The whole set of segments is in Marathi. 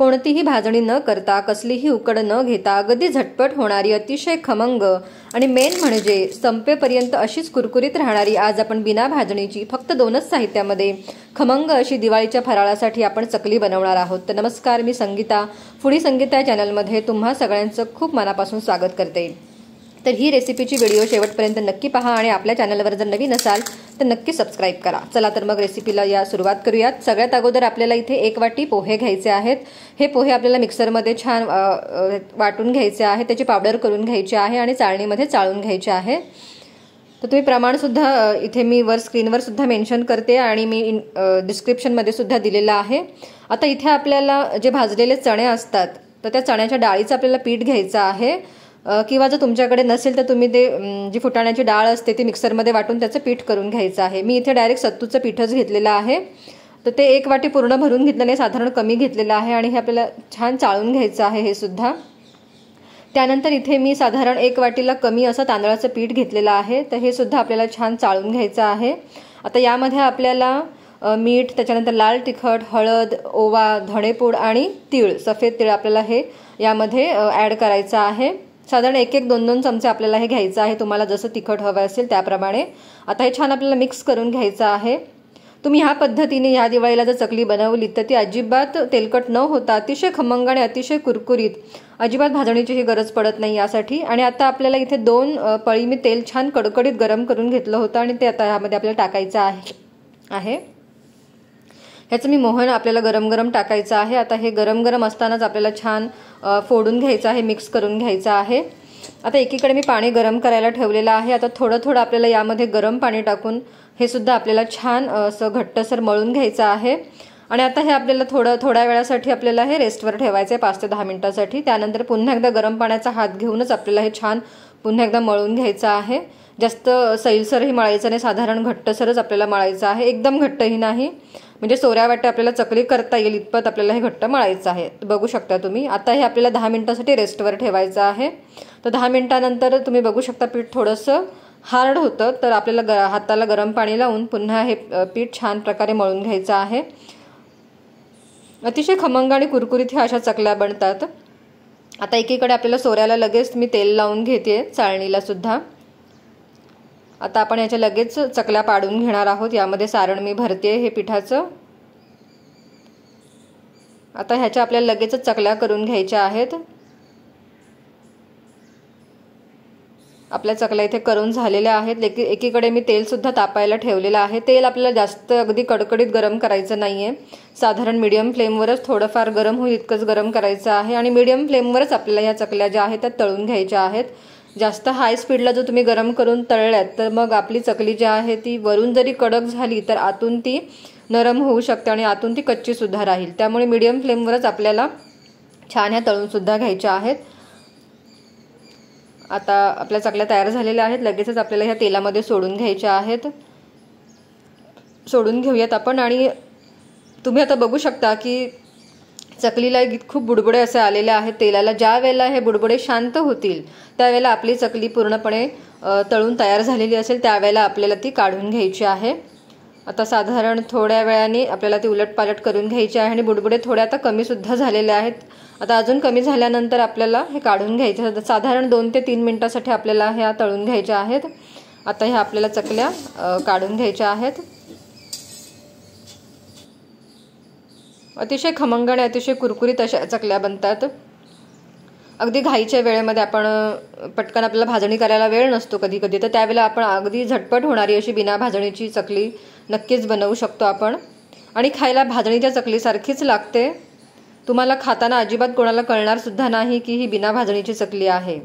कोणतीही भाजणी न करता, कसलीही उकड न घेता अगदी झटपट होणारी, अतिशय खमंग आणि मेन म्हणजे संपेपर्यंत अशीच कुरकुरीत राहणारी आज आपण बिना भाजणीची फक्त 2च साहित्यामध्ये खमंग अशी दिवाळीच्या फराळासाठी आपण चकली बनवणार आहोत। तर नमस्कार, मी संगीता, फूडी संगीता चॅनलमध्ये तुम्हा सगळ्यांचं खूप मनापासून स्वागत करते। तर ही रेसिपीची व्हिडिओ शेवटपर्यंत नक्की पहा आणि आपल्या चॅनलवर जर नवीन असाल तर नक्की सबस्क्राइब करा। चला तर मग रेसिपीला सुरुवात करूयात। सगळ्यात अगोदर आपल्याला इथे 1 वाटी पोहे घ्यायचे आहेत। हे पोहे आपल्याला मिक्सरमध्ये छान वाटून घ्यायचे आहे, त्याची पावडर करून घ्यायची आहे आणि चाळणीमध्ये चाळून घ्यायचे आहे। तर तुम्ही प्रमाण सुद्धा इथे मी वर स्क्रीनवर सुद्धा मेन्शन करते आणि मी डिस्क्रिप्शनमध्ये सुद्धा दिलेलं आहे। आता इथे आपल्याला जे भाजलेले चणे असतात तर त्या चण्याच्या डाळीचं आपल्याला पीठ घ्यायचं आहे, किंवा जर तुमच्याकडे नसेल तर तुम्ही ते जी फुटाण्याची डाळ असते ती मिक्सरमध्ये वाटून त्याचं पीठ करून घ्यायचं आहे। मी इथे डायरेक्ट सत्तूचं पीठच घेतलेलं आहे। तर ते 1 वाटी पूर्ण भरून घेतलं नाही, साधारण कमी घेतलेलं आहे आणि हे आपल्याला छान चाळून घ्यायचं आहे हे सुद्धा। त्यानंतर इथे मी साधारण 1 वाटीला कमी असं तांदळाचं पीठ घेतलेलं आहे, तर हे सुद्धा आपल्याला छान चाळून घ्यायचं आहे। आता यामध्ये आपल्याला मीठ, त्याच्यानंतर लाल तिखट, हळद, ओवा, धणेपूड आणि तीळ, सफेद तीळ आपल्याला हे यामध्ये ॲड करायचं आहे। साधारण 1-1, 2-2 चमचे आपल्याला हे घ्यायचं आहे, तुम्हाला जसं तिखट हवं असेल त्याप्रमाणे। आता हे छान आपल्याला मिक्स करून घ्यायचं आहे। तुम्ही ह्या पद्धतीने या दिवाळीला जर चकली बनवली तर ती अजिबात तेलकट न होता अतिशय खमंग आणि अतिशय कुरकुरीत, अजिबात भाजणीची ही गरज पडत नाही यासाठी। आणि आता आपल्याला इथे 2 पळी मी तेल छान कडकडीत गरम करून घेतलं होतं आणि ते आता ह्यामध्ये आपल्याला टाकायचं आहे। ह्याचं मी मोहन आपल्याला गरम गरम टाकायचं आहे। आता हे गरम गरम असतानाच आपल्याला छान फोडून घ्यायचं आहे, मिक्स करून घ्यायचं आहे। आता एकीकडे मी पाणी गरम करायला ठेवलेलं आहे। आता थोडं थोडं आपल्याला यामध्ये गरम पाणी टाकून हे सुद्धा आपल्याला छान असं घट्टसर मळून घ्यायचं आहे। आणि आता हे आपल्याला थोड्या वेळासाठी आपल्याला हे रेस्टवर ठेवायचं आहे, 5 ते 10 मिनिटासाठी। त्यानंतर पुन्हा एकदा गरम पाण्याचा हात घेऊनच आपल्याला हे छान पुन्हा एकदा मळून घ्यायचं आहे। जास्त सैलसरही मळायचं नाही, साधारण घट्टसरच आपल्याला मळायचं आहे, एकदम घट्टही नाही, म्हणजे सोऱ्या वाटे आपल्याला चकली करता येईल इतपत आपल्याला हे घट्ट मळायचं आहे। बघू शकता तुम्ही। आता हे आपल्याला 10 मिनिटांसाठी रेस्टवर ठेवायचं आहे। तर 10 मिनिटांनंतर तुम्ही बघू शकता पीठ थोडंसं हार्ड होतं, तर आपल्याला हाताला गरम पाणी लावून पुन्हा हे पीठ छान प्रकारे मळून घ्यायचं आहे। अतिशय खमंग आणि कुरकुरीत ह्या अशा चकल्या बनतात। आता एकीकडे आपल्याला सोऱ्याला लगेच मी तेल लावून घेते, चाळणीला सुद्धा। आता आपण याच्या लगेच चकल्या पाडून घेणार आहोत। यामध्ये सारण मी भरते हे पिठाचं। आता ह्याच्या आपल्याला लगेचच चकल्या करून घ्यायच्या आहेत। आपल्या चकल्या इथे करून झालेल्या आहेत। एकीकडे मी तेल सुद्धा तापायला ठेवलेलं आहे। तेल आपल्याला जास्त अगदी कडकडीत गरम करायचं नाहीये, साधारण मीडियम फ्लेमवरच थोडंफार गरम होईल इतकंच गरम करायचं आहे। आणि मीडियम फ्लेमवरच आपल्याला ह्या चकल्या ज्या आहेत त्या तळून घ्यायच्या आहेत। जास्त हाय स्पीडला जर तुम्ही गरम करून तळल्यात तर मग आपली चकली जी आहे ती वरून जरी कडक झाली तर आतून ती नरम होऊ शकते आणि आतून ती कच्ची सुद्धा राहील। त्यामुळे मीडियम फ्लेमवरच आपल्याला छान ह्या तळून सुद्धा घ्यायच्या आहेत। आता आपल्या चकल्या तयार झालेल्या आहेत, लगेचच आपल्याला ह्या तेलामध्ये सोडून घ्यायच्या आहेत। सोडून घेऊयात आपण। आणि तुम्ही आता बघू शकता की चकलीला खूप बुडबुडे असे आलेले आहेत तेलाला। ज्या वेळेला हे बुडबुडे शांत होतील त्यावेळेला आपली चकली पूर्णपणे तळून तयार झालेली असेल, त्यावेळेला आपल्याला ती काढून घ्यायची आहे। आता साधारण थोड्या वेळाने आपल्याला ती उलटपालट करून घ्यायची आहे आणि बुडबुडे थोडे आता कमी सुद्धा झालेले आहेत। आता अजून कमी झाल्यानंतर आपल्याला हे काढून घ्यायचे, साधारण 2 ते 3 मिनिटांसाठी आपल्याला ह्या तळून घ्यायच्या आहेत। आता ह्या आपल्याला चकल्या काढून घ्यायच्या आहेत। अतिशय खमंग आणि अतिशय कुरकुरीत अशा चकल्या बनतात। अगदी घाईच्या वेळेमध्ये आपण पटकन आपल्याला भाजणी करायला वेळ नसतो कधी कधी, तर त्यावेळेला आपण अगदी झटपट होणारी अशी बिना भाजणीची चकली नक्कीच बनवू शकतो आपण। आणि खायला भाजणीच्या चकलीसारखीच लागते। तुम्हाला खाताना अजिबात कोणाला कळणार सुद्धा नाही की ही बिना भाजणीची चकली आहे,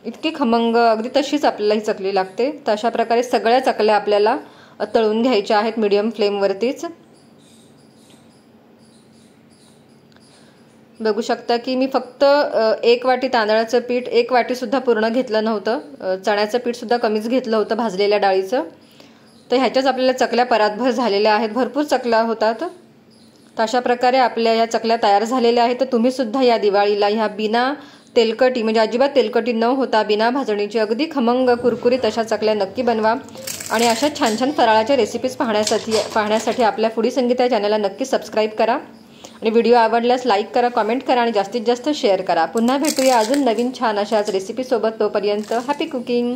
इतकी खमंग अगदी तशीच आपल्याला ही चकली लागते। तर अशा प्रकारे सगळ्या चकल्या आपल्याला तळून घ्यायच्या आहेत मीडियम फ्लेमवरतीच। बघू शकता की मी फक्त 1 वाटी तांदळाचं पीठ, 1 वाटी सुद्धा पूर्ण घेतलं नव्हतं, चण्याचं पीठ सुद्धा कमीच घेतलं होतं भाजलेल्या डाळीचं। तर ह्याच्याच आपल्याला चकल्या परातभर झालेल्या आहेत, भरपूर चकल्या होतात। तर अशा प्रकारे आपल्या या चकल्या तयार झालेल्या आहेत। तर तुम्ही सुद्धा या दिवाळीला ह्या बिना तेलकटी म्हणजे अजिबात तेलकटी न होता बिना भाजणीची अगदी खमंग कुरकुरीत अशा चकल्या नक्की बनवा। आणि अशा छान छान फराळाच्या रेसिपीज पाहण्यासाठी आपल्या फूडी संगीता चॅनलला नक्की सबस्क्राईब करा। आणि व्हिडिओ आवडल्यास लाईक करा, कमेंट करा आणि जास्तीत जास्त शेअर करा. पुन्हा भेटूया अजून नवीन छान अशाच रेसिपीसोबत. तोपर्यंत हॅपी कुकिंग.